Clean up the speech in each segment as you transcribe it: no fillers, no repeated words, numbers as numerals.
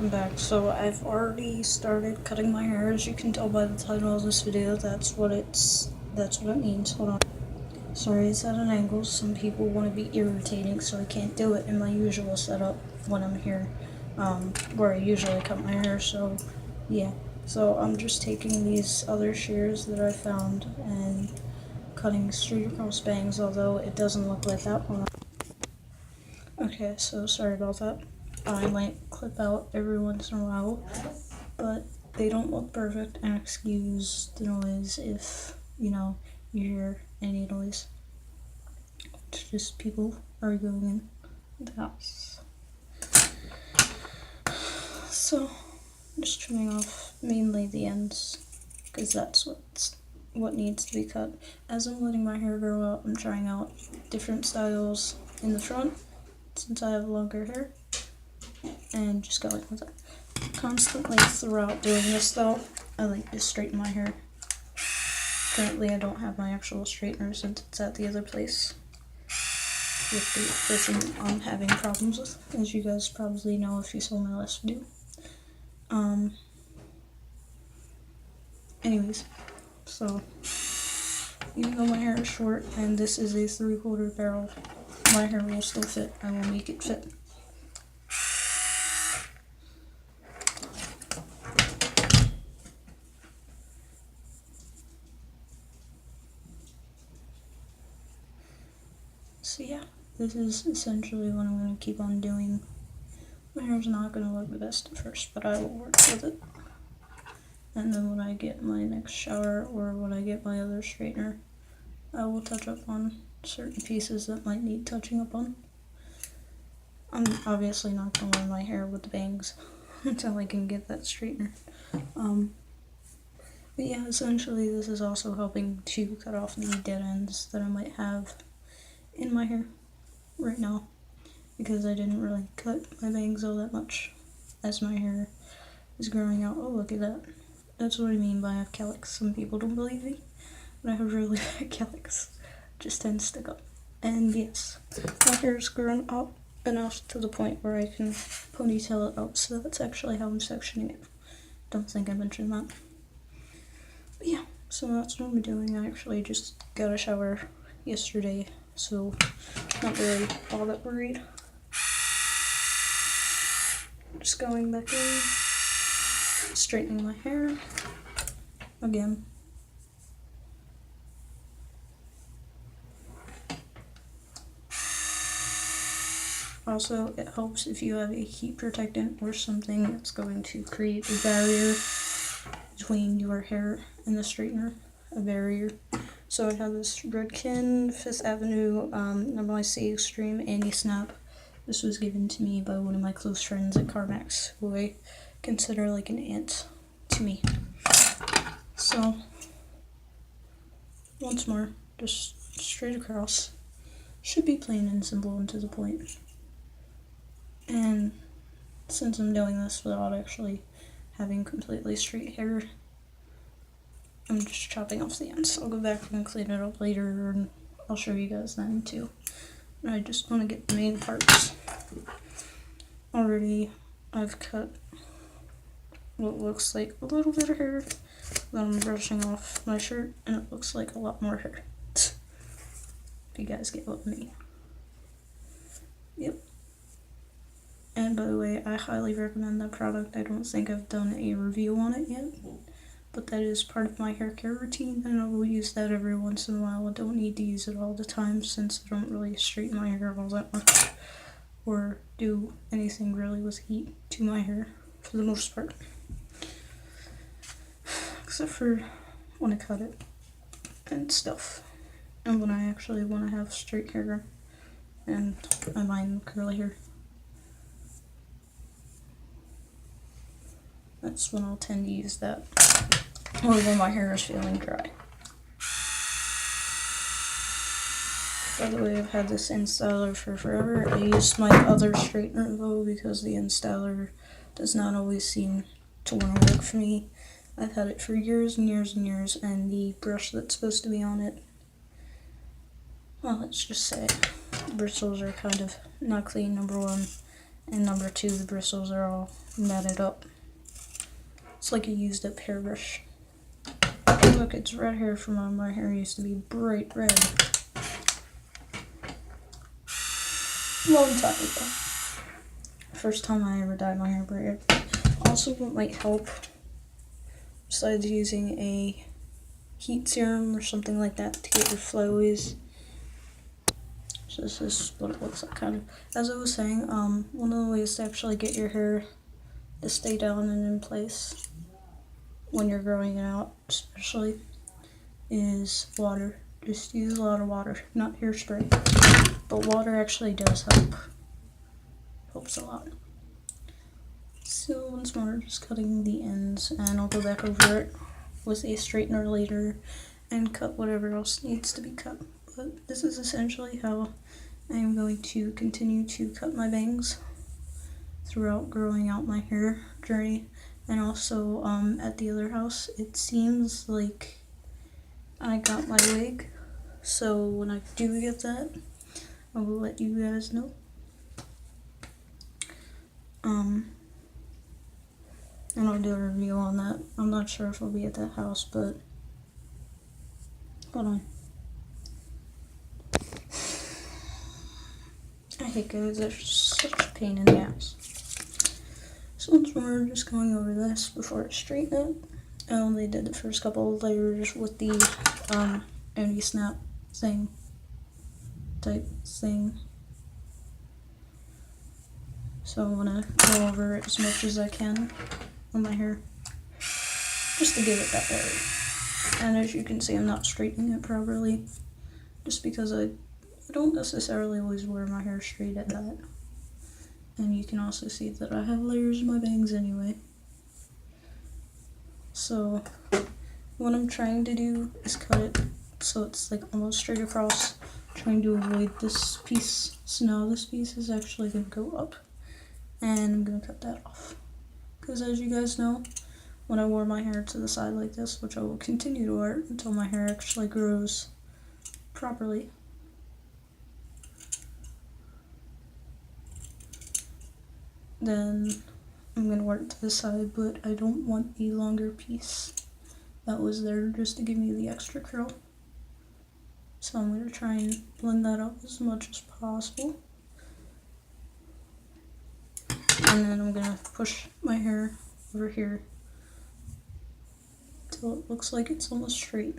welcome back. So I've already started cutting my hair, as you can tell by the title of this video. That's what it means. Hold on. Sorry, it's at an angle. Some people want to be irritating, so I can't do it in my usual setup when I'm here, where I usually cut my hair. So yeah. So I'm just taking these other shears that I found and cutting straight across bangs, although it doesn't look like that one. Okay, so sorry about that. I might clip out every once in a while, but they don't look perfect, and excuse the noise if, you hear any noise. It's just people arguing in the house. So, just trimming off mainly the ends, because that's what needs to be cut. As I'm letting my hair grow out, I'm trying out different styles in the front, since I have longer hair, and just going with it. Constantly throughout doing this though, I like to straighten my hair. Currently I don't have my actual straightener since it's at the other place with the person I'm having problems with, as you guys probably know if you saw my last video. Anyways, so even though my hair is short and this is a 3/4 barrel, my hair will still fit. I will make it fit. So yeah, this is essentially what I'm going to keep on doing. My hair's not going to look the best at first, but I will work with it. And then when I get my next shower or when I get my other straightener, I will touch up on certain pieces that might need touching up on. I'm obviously not going to wear my hair with the bangs until I can get that straightener. But yeah, essentially this is also helping to cut off the dead ends that I might have in my hair right now, because I didn't really cut my bangs all that much as my hair is growing out. Oh, look at that. That's what I mean by I have calyx. Some people don't believe me, but I have really bad calyx. Just tend to stick up. And yes, my hair is grown up enough to the point where I can ponytail it up, so that's actually how I'm sectioning it. Don't think I mentioned that. But yeah, so that's what I'm doing. I actually just got a shower yesterday, so not really all that worried. Just going back in, straightening my hair again. Also, it helps if you have a heat protectant or something that's going to create a barrier between your hair and the straightener, a barrier. So I have this Redken 5th Avenue NYC Extreme Anti-Snap. This was given to me by one of my close friends at CarMax, who I consider like an aunt to me. So, once more, just straight across. Should be plain and simple and to the point. And since I'm doing this without actually having completely straight hair, I'm just chopping off the ends. I'll go back and clean it up later, and I'll show you guys then too. I just want to get the main parts. Already, I've cut what looks like a little bit of hair. Then I'm brushing off my shirt, and it looks like a lot more hair. If you guys get what I mean. Yep. And by the way, I highly recommend that product. I don't think I've done a review on it yet, but that is part of my hair care routine, and I will use that every once in a while. I don't need to use it all the time since I don't really straighten my hair all that much or do anything really with heat to my hair for the most part. Except for when I cut it and stuff, and when I actually want to have straight hair and I mind curly hair. That's when I'll tend to use that, or when my hair is feeling dry. By the way, I've had this InStyler for forever. I used my other straightener though, because the InStyler does not always seem to want to work for me. I've had it for years and years and years, and the brush that's supposed to be on it, well, let's just say, the bristles are kind of not clean, number one, and number 2, the bristles are all matted up. It's like a used up hairbrush. Look, it's red hair from when my hair used to be bright red. Long time ago. First time I ever dyed my hair bright red. Also, what might help, besides using a heat serum or something like that to get your flyaways. So this is what it looks like, kind of. As I was saying, one of the ways to actually get your hair to stay down and in place when you're growing it out, especially, is water. Just use a lot of water, not hairspray. But water actually does help. Helps a lot. So once more, just cutting the ends, and I'll go back over it with a straightener later and cut whatever else needs to be cut. But this is essentially how I am going to continue to cut my bangs throughout growing out my hair journey. And also at the other house, it seems like I got my wig, so when I do get that, I will let you guys know. And I'll do a review on that. I'm not sure if I'll be at that house, but hold on. I hate guys, they're such a pain in the ass. So once more, just going over this before I straighten it. I only did the first couple of layers with the anti-snap type thing. So I'm gonna go over it as much as I can on my hair, just to give it that area. And as you can see, I'm not straightening it properly, just because I don't necessarily always wear my hair straight at that. And you can also see that I have layers in my bangs anyway. So what I'm trying to do is cut it so it's like almost straight across, trying to avoid this piece. So now this piece is actually going to go up, and I'm going to cut that off. Because as you guys know, when I wore my hair to the side like this, which I will continue to wear until my hair actually grows properly, then I'm going to wear it to the side, but I don't want the longer piece that was there just to give me the extra curl. So I'm going to try and blend that up as much as possible. And then I'm going to push my hair over here till it looks like it's almost straight.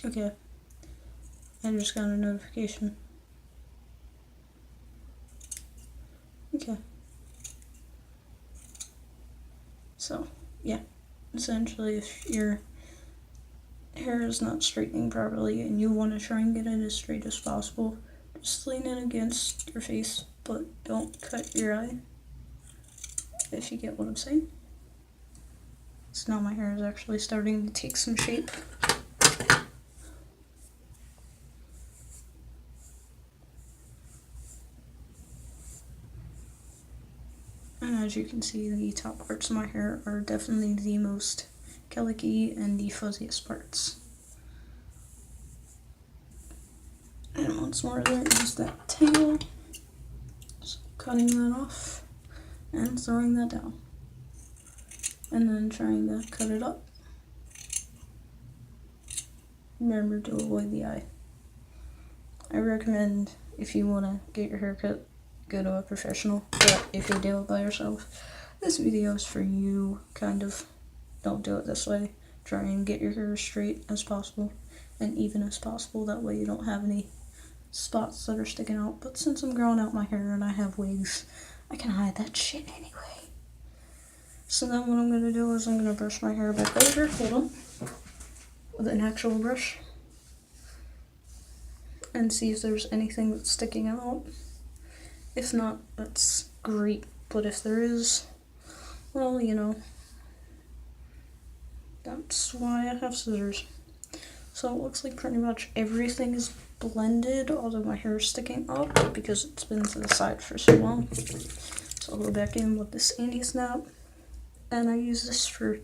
Okay, I just got a notification. Okay. So, yeah. Essentially, if your hair is not straightening properly and you want to try and get it as straight as possible, just lean it against your face, but don't cut your eye, if you get what I'm saying. So now my hair is actually starting to take some shape. And as you can see, the top parts of my hair are definitely the most calicky and the fuzziest parts. And once more, there is that tail. So cutting that off and throwing that down. And then trying to cut it up. Remember to avoid the eye. I recommend, if you want to get your hair cut, go to a professional, but if you do it by yourself, this video is for you, kind of. Don't do it this way. Try and get your hair as straight as possible and even as possible, that way you don't have any spots that are sticking out. But since I'm growing out my hair and I have wigs, I can hide that shit anyway. So then what I'm going to do is I'm going to brush my hair back over, hold on, with an actual brush, and see if there's anything that's sticking out. If not, that's great, but if there is, well, you know, that's why I have scissors. So it looks like pretty much everything is blended, although my hair is sticking up because it's been to the side for so long. So I'll go back in with this anti-snap, and I use this for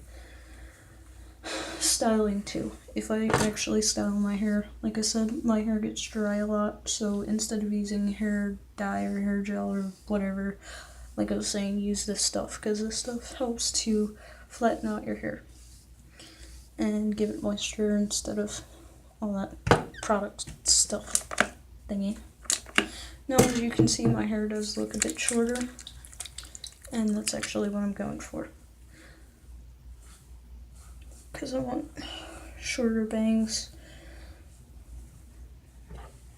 styling too. If I actually style my hair, like I said, my hair gets dry a lot, so instead of using hair dye or hair gel or whatever, like I was saying, use this stuff, because this stuff helps to flatten out your hair and give it moisture instead of all that product stuff thingy. Now, as you can see, my hair does look a bit shorter, and that's actually what I'm going for, because I want shorter bangs,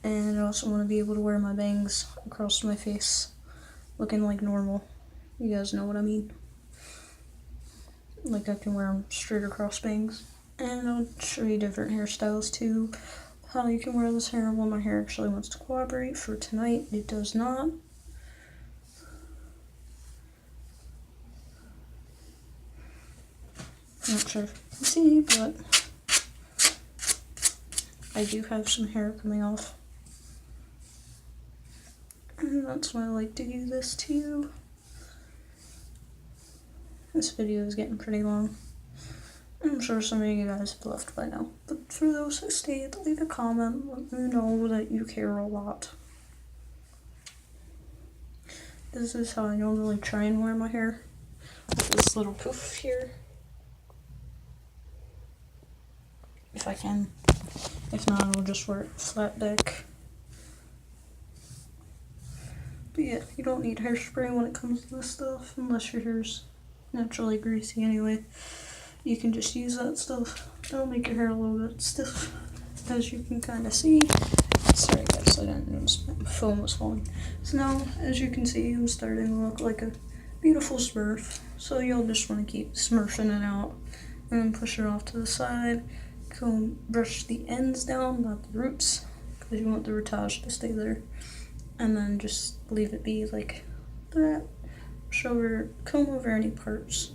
and I also want to be able to wear my bangs across my face looking like normal. You guys know what I mean. Like, I can wear them straight across bangs. And I'll show you different hairstyles too, how you can wear this hair when my hair actually wants to cooperate. For tonight, it does not. I'm not sure if you can see, but I do have some hair coming off. And that's why I like to do this too. This video is getting pretty long. I'm sure some of you guys have left by now. But for those who stayed, leave a comment. Let me know that you care a lot. This is how I normally try and wear my hair. With this little poof here. If I can. If not, I'll just wear it flat back. But yeah, you don't need hairspray when it comes to this stuff, unless your hair's naturally greasy anyway. You can just use that stuff. It'll make your hair a little bit stiff, as you can kind of see. Sorry guys, I didn't notice my phone was falling. So now, as you can see, I'm starting to look like a beautiful smurf. So you'll just want to keep smurfing it out, and then push it off to the side. Comb, brush the ends down, not the roots, because you want the rootage to stay there. And then just leave it be like that. Comb over any parts.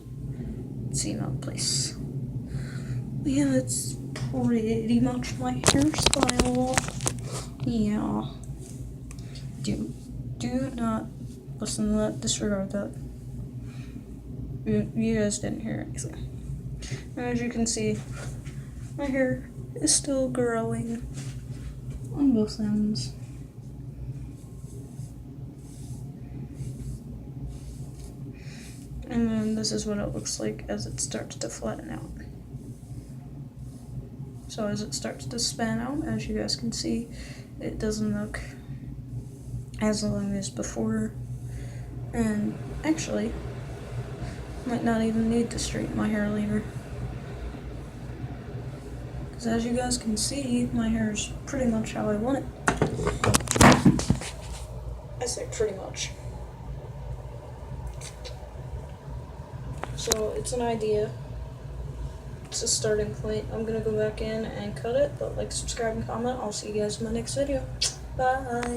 Seam out of place. Yeah, that's pretty much my hairstyle. Yeah. Do not listen to that. Disregard that. You guys didn't hear anything. And as you can see, my hair is still growing on both ends. And then this is what it looks like as it starts to flatten out. So as it starts to span out, as you guys can see, it doesn't look as long as before. And actually, might not even need to straighten my hair later. Because as you guys can see, my hair is pretty much how I want it. I say pretty much. So it's an idea. It's a starting point. I'm gonna go back in and cut it, but like, subscribe, and comment. I'll see you guys in my next video. Bye.